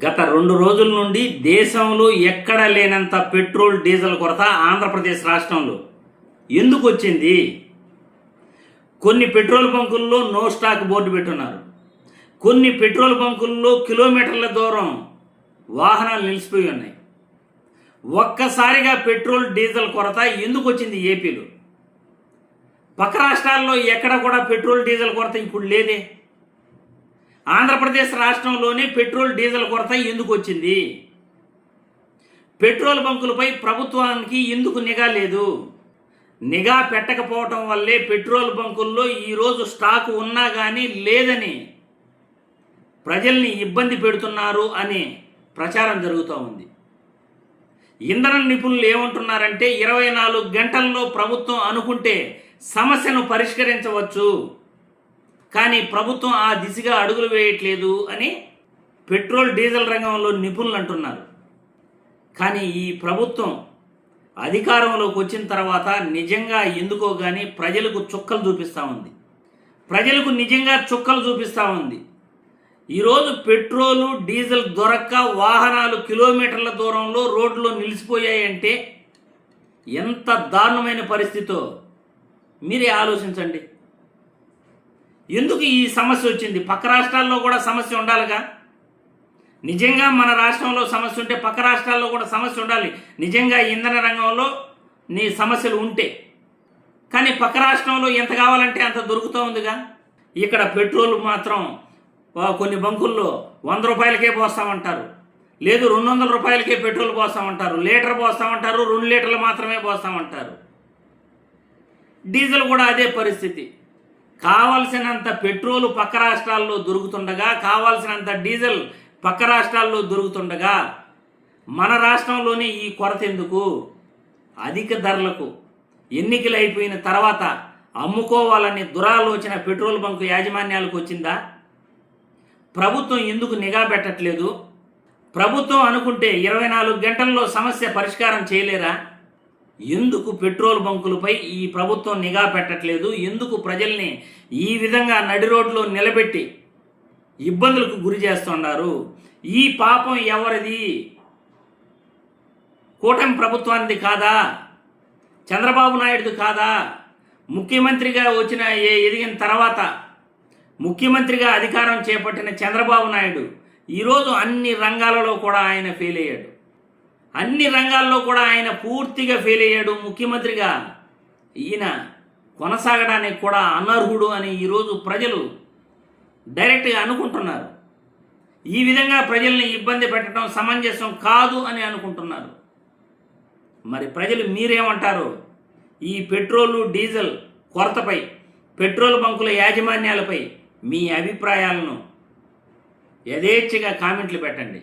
గత 2 రోజుల నుండి దేశంలో ఎక్కడ లేనంత పెట్రోల్ డీజిల్ కొరత ఆంధ్రప్రదేశ్ రాష్ట్రంలో ఎందుకు వచ్చింది? కొన్ని పెట్రోల్ బంకుల్లో నో స్టాక్ బోర్డు పెట్టున్నారు. కొన్ని పెట్రోల్ బంకుల్లో కిలోమీటర్ల దూరం వాహనాలు నిలిచిపోయి ఉన్నాయి. ఒక్కసారిగా పెట్రోల్ డీజిల్ కొరత ఎందుకు వచ్చింది ఏపీలో? పక్క రాష్ట్రాల్లో ఎక్కడ కూడా పెట్రోల్ డీజిల్ కొరత ఇప్పుడు లేదే. ఆంధ్రప్రదేశ్ రాష్ట్రంలోనే పెట్రోల్ డీజిల్ కొరత ఎందుకు వచ్చింది? పెట్రోల్ బంకులపై ప్రభుత్వానికి ఎందుకు నిఘా లేదు? నిఘా పెట్టకపోవటం వల్లే పెట్రోల్ బంకుల్లో ఈరోజు స్టాకు ఉన్నా కానీ లేదని ప్రజల్ని ఇబ్బంది పెడుతున్నారు అని ప్రచారం జరుగుతూ ఉంది. ఇంధన నిపుణులు ఏమంటున్నారంటే 24 గంటల్లో ప్రభుత్వం అనుకుంటే సమస్యను పరిష్కరించవచ్చు, కానీ ప్రభుత్వం ఆ దిశగా అడుగులు వేయట్లేదు అని పెట్రోల్ డీజిల్ రంగంలో నిపుణులు అంటున్నారు. కానీ ఈ ప్రభుత్వం అధికారంలోకి వచ్చిన తర్వాత నిజంగా ఎందుకో కానీ ప్రజలకు చుక్కలు చూపిస్తూ ఉంది. ప్రజలకు నిజంగా చుక్కలు చూపిస్తూ ఉంది. ఈరోజు పెట్రోలు డీజిల్ దొరక్క వాహనాలు కిలోమీటర్ల దూరంలో రోడ్లో నిలిచిపోయాయంటే ఎంత దారుణమైన పరిస్థితో మీరే ఆలోచించండి. ఎందుకు ఈ సమస్య వచ్చింది? పక్క రాష్ట్రాల్లో కూడా సమస్య ఉండాలిగా. నిజంగా మన రాష్ట్రంలో సమస్య ఉంటే పక్క రాష్ట్రాల్లో కూడా సమస్య ఉండాలి. నిజంగా ఇంధన రంగంలో నీ సమస్యలు ఉంటే. కానీ పక్క రాష్ట్రంలో ఎంత కావాలంటే అంత దొరుకుతూ ఉందిగా. ఇక్కడ పెట్రోల్ మాత్రం కొన్ని బంకుల్లో 100 రూపాయలకే పోస్తామంటారు, లేదు 200 రూపాయలకే పెట్రోల్ పోస్తామంటారు, లీటర్ పోస్తామంటారు, 2 లీటర్లు మాత్రమే పోస్తామంటారు. డీజిల్ కూడా అదే పరిస్థితి. కావలసినంత పెట్రోల్ పక్క రాష్ట్రాల్లో దొరుకుతుండగా, కావాల్సినంత డీజిల్ పక్క రాష్ట్రాల్లో దొరుకుతుండగా మన రాష్ట్రంలోనే ఈ కొరత ఎందుకు? అధిక ధరలకు ఎన్నికలు అయిపోయిన తర్వాత అమ్ముకోవాలని దురాలోచన పెట్రోల్ బంకు యాజమాన్యాలకు వచ్చిందా? ప్రభుత్వం ఎందుకు నిఘా పెట్టట్లేదు? ప్రభుత్వం అనుకుంటే 24 గంటల్లో సమస్య పరిష్కారం చేయలేరా? ఎందుకు పెట్రోల్ బంకులపై ఈ ప్రభుత్వం నిఘా పెట్టట్లేదు? ఎందుకు ప్రజల్ని ఈ విధంగా నడి రోడ్లో నిలబెట్టి ఇబ్బందులకు గురి చేస్తున్నారు? ఈ పాపం ఎవరిది? కూటమి ప్రభుత్వానికి కాదా? చంద్రబాబు నాయుడుది కాదా? ముఖ్యమంత్రిగా ఎదిగిన తర్వాత ముఖ్యమంత్రిగా అధికారం చేపట్టిన చంద్రబాబు నాయుడు ఈరోజు అన్ని రంగాలలో కూడా ఆయన ఫెయిల్ అయ్యాడు. అన్ని రంగాల్లో కూడా ఆయన పూర్తిగా ఫెయిల్ అయ్యాడు. ముఖ్యమంత్రిగా ఈయన కొనసాగడానికి కూడా అనర్హుడు అని ఈరోజు ప్రజలు డైరెక్ట్గా అనుకుంటున్నారు. ఈ విధంగా ప్రజల్ని ఇబ్బంది పెట్టడం సమంజసం కాదు అని అనుకుంటున్నారు. మరి ప్రజలు మీరేమంటారు? ఈ పెట్రోలు డీజిల్ కొరతపై, పెట్రోల్ బంకుల యాజమాన్యాలపై మీ అభిప్రాయాలను యథేచ్ఛగా కామెంట్లు పెట్టండి.